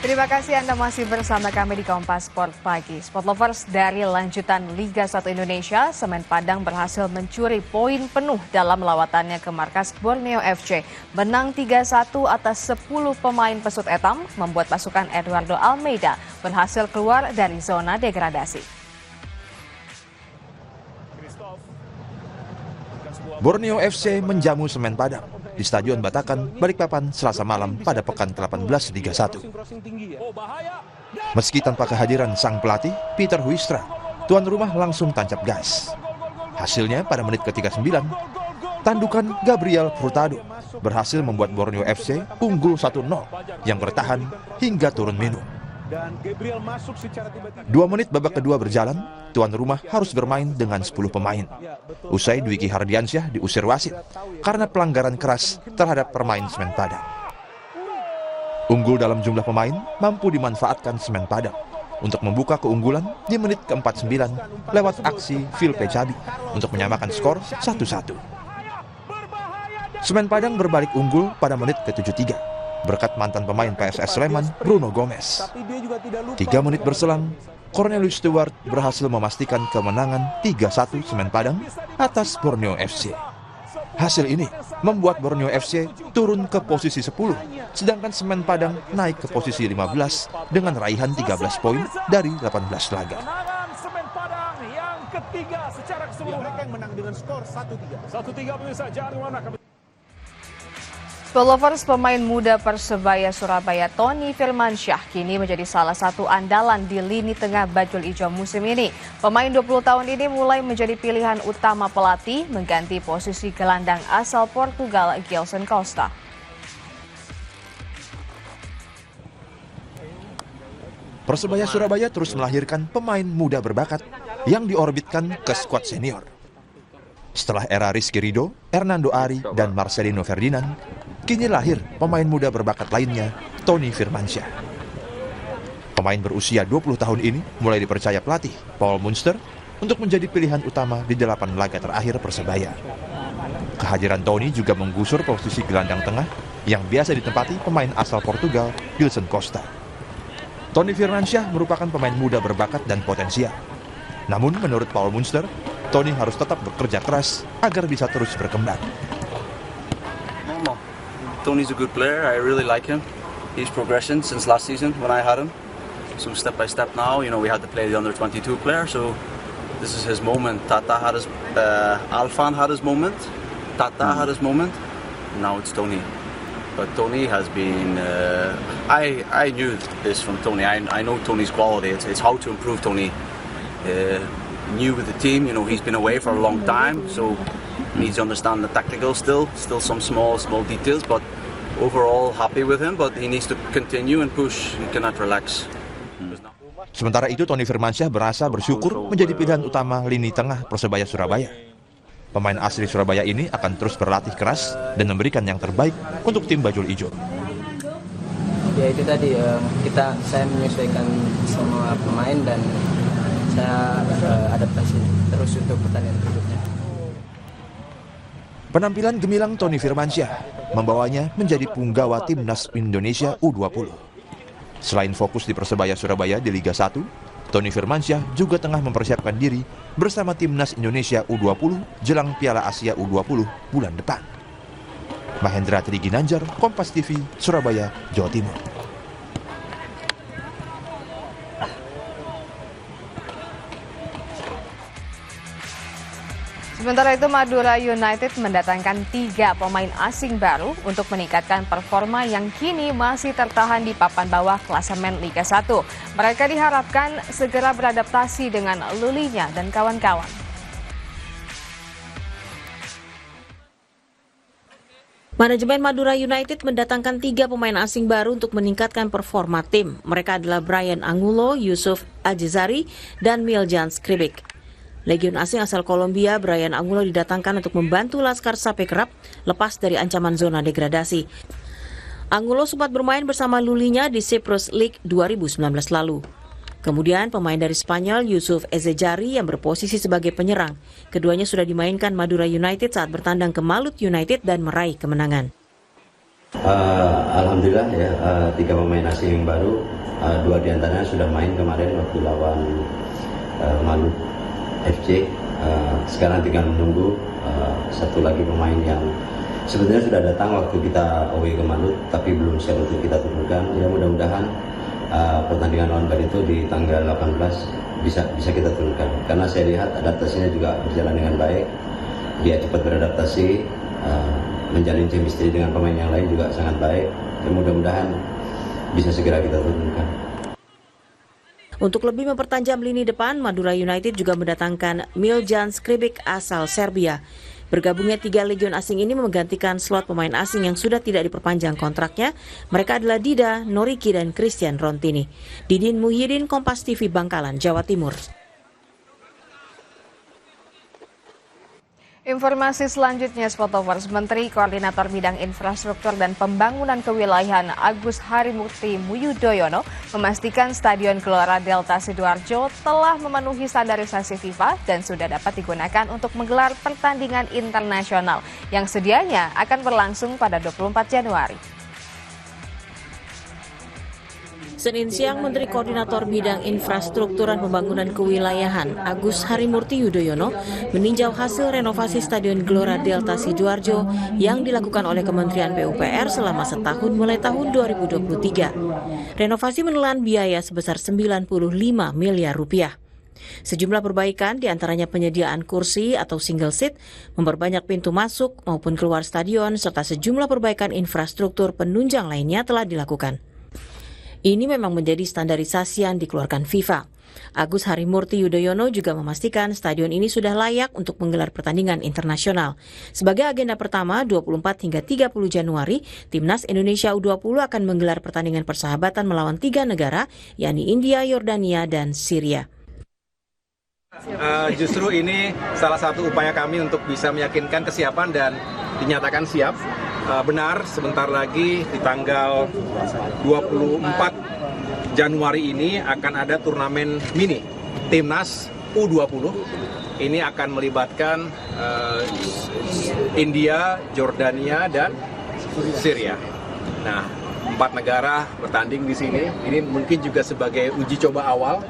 Terima kasih Anda masih bersama kami di Kompas Sport Pagi. Sport Lovers, dari lanjutan Liga 1 Indonesia, Semen Padang berhasil mencuri poin penuh dalam lawatannya ke markas Borneo FC. Menang 3-1 atas 10 pemain pesut etam membuat pasukan Eduardo Almeida berhasil keluar dari zona degradasi. Borneo FC menjamu Semen Padang di Stadion Batakan, Balikpapan, Selasa malam pada pekan ke-18 Liga 1. Meski tanpa kehadiran sang pelatih, Peter Huistra, tuan rumah langsung tancap gas. Hasilnya pada menit ke-39, tandukan Gabriel Furtado berhasil membuat Borneo FC unggul 1-0 yang bertahan hingga turun minum. 2 menit babak kedua berjalan, tuan rumah harus bermain dengan 10 pemain. Usai Dwiki Hardiansyah diusir wasit karena pelanggaran keras terhadap pemain Semen Padang. Unggul dalam jumlah pemain mampu dimanfaatkan Semen Padang untuk membuka keunggulan di menit ke-49 lewat aksi Phil Pecabi untuk menyamakan skor 1-1. Semen Padang berbalik unggul pada menit ke-73 berkat mantan pemain PSS Sleman Bruno Gomez. 3 menit berselang, Cornelius Stewart berhasil memastikan kemenangan 3-1 Semen Padang atas Borneo FC. Hasil ini membuat Borneo FC turun ke posisi 10, sedangkan Semen Padang naik ke posisi 15 dengan raihan 13 poin dari 18 laga. Semen Padang yang ketiga secara keseluruhan. Mereka yang menang dengan skor 1-3. 1-3 pemirsa, jangan mana kami. Sport Lovers, pemain muda Persebaya Surabaya Tony Firmansyah kini menjadi salah satu andalan di lini tengah bajul ijo musim ini. Pemain 20 tahun ini mulai menjadi pilihan utama pelatih mengganti posisi gelandang asal Portugal Gilson Costa. Persebaya Surabaya terus melahirkan pemain muda berbakat yang diorbitkan ke skuad senior. Setelah era Rizky Ridho, Hernando Ari, dan Marcelino Ferdinand, kini lahir pemain muda berbakat lainnya, Tony Firmansyah. Pemain berusia 20 tahun ini mulai dipercaya pelatih Paul Munster untuk menjadi pilihan utama di 8 laga terakhir Persebaya. Kehadiran Tony juga menggusur posisi gelandang tengah yang biasa ditempati pemain asal Portugal, Gilson Costa. Tony Firmansyah merupakan pemain muda berbakat dan potensial. Namun menurut Paul Munster, Tony harus tetap bekerja keras agar bisa terus berkembang. Tony's a good player. I really like him. He's progression since last season when I had him. So step by step now, we had to play the under-22 player. So this is his moment. Tata had his, Alfan had his moment. Tata had his moment. Now it's Tony. But Tony has been. I knew this from Tony. I know Tony's quality. It's how to improve Tony. New with the team, he's been away for a long time, so needs to understand the tactical still some small details, but overall happy with him, but he needs to continue and push, he cannot relax. Sementara itu Tony Firmansyah berasa bersyukur menjadi pilihan utama lini tengah Persebaya Surabaya. Pemain asli Surabaya ini akan terus berlatih keras dan memberikan yang terbaik untuk tim Bajul Ijo. Ya itu tadi, saya menyesuaikan semua pemain dan saya adaptasi terus untuk pertandingan berikutnya. Penampilan gemilang Tony Firmansyah membawanya menjadi punggawa timnas Indonesia U20. Selain fokus di Persebaya Surabaya di Liga 1, Tony Firmansyah juga tengah mempersiapkan diri bersama timnas Indonesia U20 jelang Piala Asia U20 bulan depan. Mahendra Triginanjar, Kompas TV, Surabaya, Jawa Timur. Sementara itu, Madura United mendatangkan 3 pemain asing baru untuk meningkatkan performa yang kini masih tertahan di papan bawah klasemen Liga 1. Mereka diharapkan segera beradaptasi dengan Lulinya dan kawan-kawan. Manajemen Madura United mendatangkan 3 pemain asing baru untuk meningkatkan performa tim. Mereka adalah Brian Angulo, Yusuf Ajizari, dan Miljan Skripik. Legion asing asal Kolombia, Brian Angulo didatangkan untuk membantu Laskar Sapekrap lepas dari ancaman zona degradasi. Angulo sempat bermain bersama Lulinya di Cyprus League 2019 lalu. Kemudian pemain dari Spanyol Yusuf Ezejari yang berposisi sebagai penyerang. Keduanya sudah dimainkan Madura United saat bertandang ke Malut United dan meraih kemenangan. Alhamdulillah ya, 3 pemain asing yang baru, 2 diantaranya sudah main kemarin waktu lawan Malut FC. Sekarang tinggal menunggu satu lagi pemain yang sebenarnya sudah datang waktu kita away ke Malut, tapi belum siap untuk kita turunkan. Ya mudah-mudahan pertandingan lawan Barito di tanggal 18 bisa kita turunkan. Karena saya lihat adaptasinya juga berjalan dengan baik. Dia cepat beradaptasi, menjalin chemistry dengan pemain yang lain juga sangat baik. Ya mudah-mudahan bisa segera kita turunkan. Untuk lebih mempertajam lini depan, Madura United juga mendatangkan Miljan Skribic asal Serbia. Bergabungnya 3 legion asing ini menggantikan slot pemain asing yang sudah tidak diperpanjang kontraknya. Mereka adalah Dida, Noriki, dan Christian Rontini. Didin Muhyiddin, Kompas TV, Bangkalan, Jawa Timur. Informasi selanjutnya, Spotovers, Menteri Koordinator Bidang Infrastruktur dan Pembangunan Kewilayahan Agus Harimurti Yudhoyono memastikan Stadion Gelora Delta Sidoarjo telah memenuhi standarisasi FIFA dan sudah dapat digunakan untuk menggelar pertandingan internasional yang sedianya akan berlangsung pada 24 Januari. Senin siang, Menteri Koordinator Bidang Infrastruktur dan Pembangunan Kewilayahan Agus Harimurti Yudhoyono meninjau hasil renovasi Stadion Gelora Delta Sidoarjo yang dilakukan oleh Kementerian PUPR selama setahun mulai tahun 2023. Renovasi menelan biaya sebesar 95 miliar rupiah. Sejumlah perbaikan diantaranya penyediaan kursi atau single seat, memperbanyak pintu masuk maupun keluar stadion, serta sejumlah perbaikan infrastruktur penunjang lainnya telah dilakukan. Ini memang menjadi standarisasi yang dikeluarkan FIFA. Agus Harimurti Yudhoyono juga memastikan stadion ini sudah layak untuk menggelar pertandingan internasional. Sebagai agenda pertama, 24 hingga 30 Januari, Timnas Indonesia U20 akan menggelar pertandingan persahabatan melawan 3 negara, yakni India, Yordania, dan Syria. Justru ini salah satu upaya kami untuk bisa meyakinkan kesiapan dan dinyatakan siap. Benar, sebentar lagi di tanggal 24 Januari ini akan ada turnamen mini Timnas U20. Ini akan melibatkan India, Yordania, dan Syria. Nah, 4 negara bertanding di sini. Ini mungkin juga sebagai uji coba awal.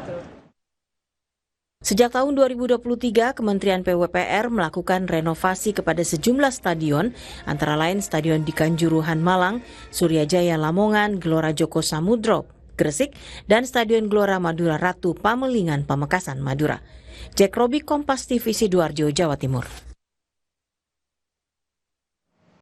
Sejak tahun 2023, Kementerian PUPR melakukan renovasi kepada sejumlah stadion, antara lain Stadion di Kanjuruhan Malang, Suryajaya Lamongan, Gelora Joko Samudro, Gresik, dan Stadion Gelora Madura Ratu Pamelingan, Pamekasan, Madura. Jack Robi, Kompas TV, Sidoarjo, Jawa Timur.